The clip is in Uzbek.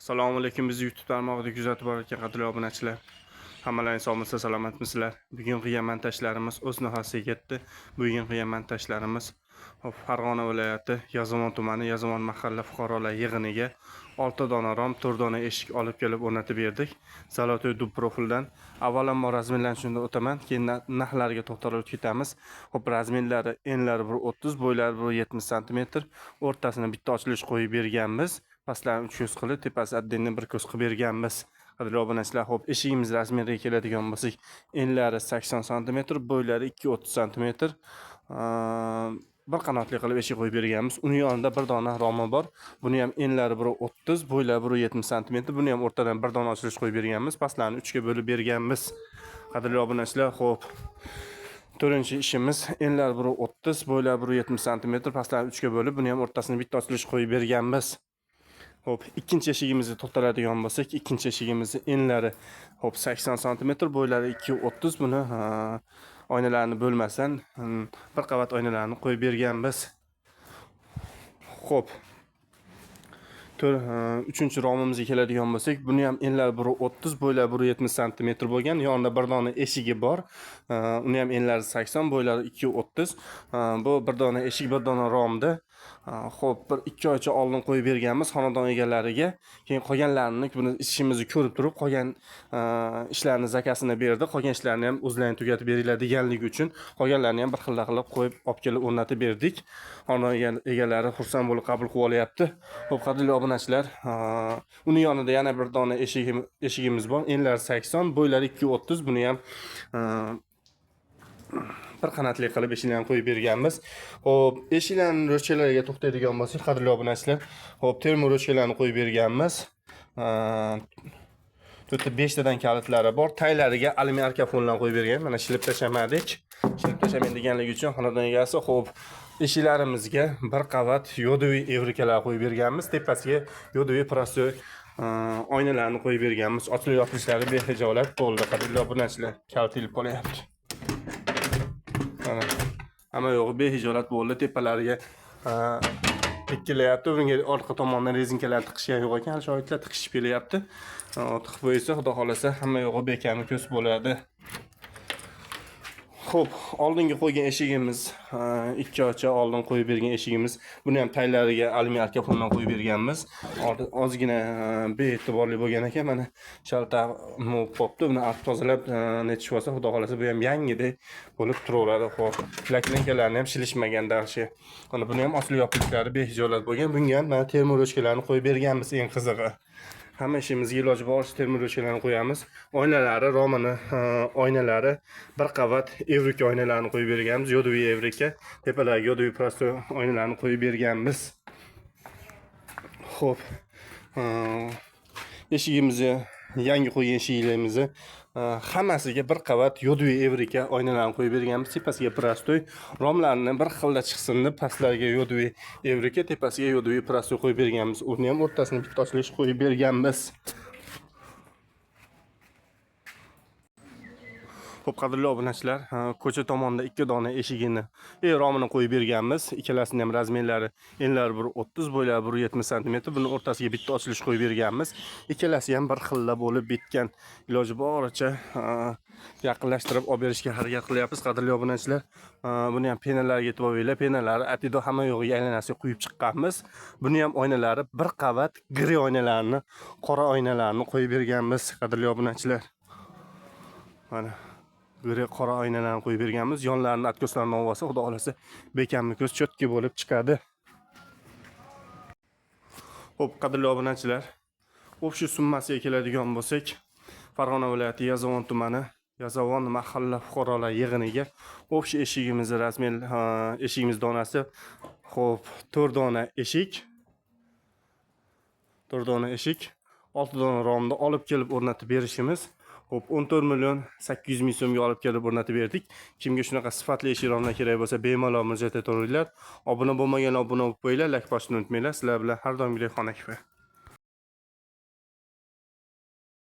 Assalomu alaykum, bizni YouTube tarmog'ida kuzatib borayotgan qadrli obunachilar. Hammalaringiz sog'misizlar, salomatmisizlar? Bugungi montajlarimiz o'z nihoyasiga yetdi. Bugungi montajlarimiz Farg'ona viloyati Yazovon tumani Yazovon mahalla fuqarolar yig'iniga 6 dona rom, 4 dona eshik olib kelib o'rnatib berdik. Zalotoy dub profildan. Avvalambor razmerlanishini o'taman, keyin narxlariga to'xtalib ketamiz. Xo'p, razmerlari enlari 1.30, bo'ylari 1.70 cm, o'rtasini bitta ochilish qo'yib berganmiz. Pastlarini 3 ko'z qilib, tepasi addenni 1 ko'z qilib berganmiz. Qadrli obunachilar, xo'p, eshigimiz razmeriga keladigan bo'lsak, enlari 80 cm, bo'ylari 2.30 cm. Bir qanotli qilib eshik qo'yib berganmiz. Uning yonida bir dona romi bor. Buni ham enlari 1.30, bo'ylari 1.70 cm. Buni ham o'rtadan bir dona ochilish qo'yib berganmiz. Pastlarini 3 ga bo'lib berganmiz. Qadrli obunachilar, xo'p, to'rtinchi ishimiz enlari 1.30, bo'ylari 1.70 cm, pastlarini 3 ga bo'lib, buni ham o'rtasini bitta ochilish qo'yib berganmiz. Hop, ikkinchi eshigimizga to'xtaladigan bo'lsak, ikkinchi eshigimizni enlari hop 80 cm, bo'ylari 2.30. Buni oynalarni bo'lmasdan bir qavat oynalarni qo'yib berganmiz. Hop, uchinchi romimizga keladigan bo'lsak, buni ham enlari 1.30, bo'ylari 1.70 cm bo'lgan. Yonida bir dona eshigi bor. Uni ham enlari 80, bo'ylari 2.30. Bu bir dona eshik, bir dona romda. Xo'p, 1-2 oycha oldin qo'yib berganmiz xonadon egalariga. Keyin qolganlarini buni ishimizni ko'rib turib, qolgan ishlarni zakasini berdi. Qolgan ishlarni ham o'zlarini tugatib beringlar deganligi uchun qolganlarni ham bir xil qilib qo'yib olib kelib o'rnatib berdik. Xonadon egalari xursand bo'lib qabul qilib olyapti. Xo'p, qadrli obunachilar, uning yonida yana bir dona eshigimiz bor. Enlari 80, bo'ylari 2.30. Buni ham bir qanotli qilib eshiklarni qo'yib berganmiz. Xo'p, eshiklarning ro'chkalariga to'xtaydigan bo'lsak, qadrli obunachilar, xo'p, termo ro'chkalarni qo'yib berganmiz. 5 tadan kalitlari bor. Taylariga alyumin arkafonlarni qo'yib bergan. Mana shilib tashlamadik. Shilib tashlamaydi deganligi uchun xonadon egasi, xo'p, eshiklarimizga bir qavat yodoviy evrikalar qo'yib berganmiz. Tepasiga yodoviy prostoy oynalarni qo'yib berganmiz. Ochilib yopilishlari behijolat bo'ldi. Qadrli obunachilar, kaltilib qolyapti. Hamma yo'g'i behijolat bo'ldi. Tepalariga tikkilayapti. Bunga orqa tomondan rezinkalar tiqishgan yo'q ekan. Shoyitlar tiqishib kelyapti. Tiqib qo'ysa, xudo xolasa, hamma yo'g'i bekami ko'z bo'ladi. Xo'p, oldingi qo'ygan eshigimiz, 2 oycha oldin qo'yib bergan eshigimiz. Buni ham taylariga alyumin arkafondan qo'yib berganmiz. Ozgina bee'tiborli bo'lgan ekan. Mana shalta qopdi. Buni artib tozalab netishib olsa, xudo xolasa, bu ham yangidek bo'lib turaveradi. Xo'p, plaklinkalarni ham shilishmagan darshi. Mana buni ham ochilib yopilishlari behijolat bo'lgan. Bunga ham mana termo ro'chkalarni qo'yib berganmiz. Eng qizig'i, hamma ishimizga iloji boricha termo ro'chkalarni qo'yamiz. Oynalari, romani oynalari bir qavat evrika oynalarni qo'yib berganmiz. Yodoviy evrika, tepalariga yodoviy prostoy oynalarni qo'yib berganmiz. Xo'p, eshigimizni, yangi qo'ygan eshiklarimizni hammasiga bir qavat yodoviy evrika oynalarni qo'yib berganmiz. Tepasiga prostoy, romlarni bir xilda chiqsin deb pastlariga yodoviy evrika, tepasiga yodoviy prostoy qo'yib berganmiz. Uni ham o'rtasini bitta ochilish qo'yib berganmiz. Xo'p, qadrli obunachilar, ko'cha tomonda 2 dona eshigini, romini qo'yib berganmiz. Ikkalasining ham razmerlari enlari 1.30, bo'ylari 1.70 cm. Buni o'rtasiga bitta ochilish qo'yib berganmiz. Ikkalasi ham bir xilda bo'lib bitgan. Iloji boricha yaqinlashtirib olib berishga harakat qilyapmiz. Qadrli obunachilar, buni ham penalariga e'tibor beringlar. Penalari atido hamma yo'g'iga aylanasiga quyib chiqqanmiz. Buni ham oynalari bir qavat gri oynalarni, qora oynalarni qo'yib berganmiz. Qadrli obunachilar, mana qora oynalarni qo'yib berganmiz. Yonlarini atkoslarini olsa, xudo xolasa, bekamni ko'z chotki bo'lib chiqadi. Xo'p, qadrli obunachilar, o'sha summasiga keladigan bo'lsak, Farg'ona viloyati Yazovon tumani Yazovon mahalla fuqarolar yig'iniga o'sha eshigimizni rasmiy eshigimiz donasi, xo'p, 4 dona eshik, 4 dona eshik, 6 dona romda olib kelib o'rnatib berishimiz. Xo'p, 14 million 800 ming so'mga olib kelib o'rnatib berdik. Kimga shunaqa sifatli eshik romlar kerak bo'lsa, bemalol murojaat etaveringlar. Obuna bo'lmagan obuna bo'lib qo'yinglar, like bosishni unutmanglar. Sizlar bilan har doimgidek Xonakova.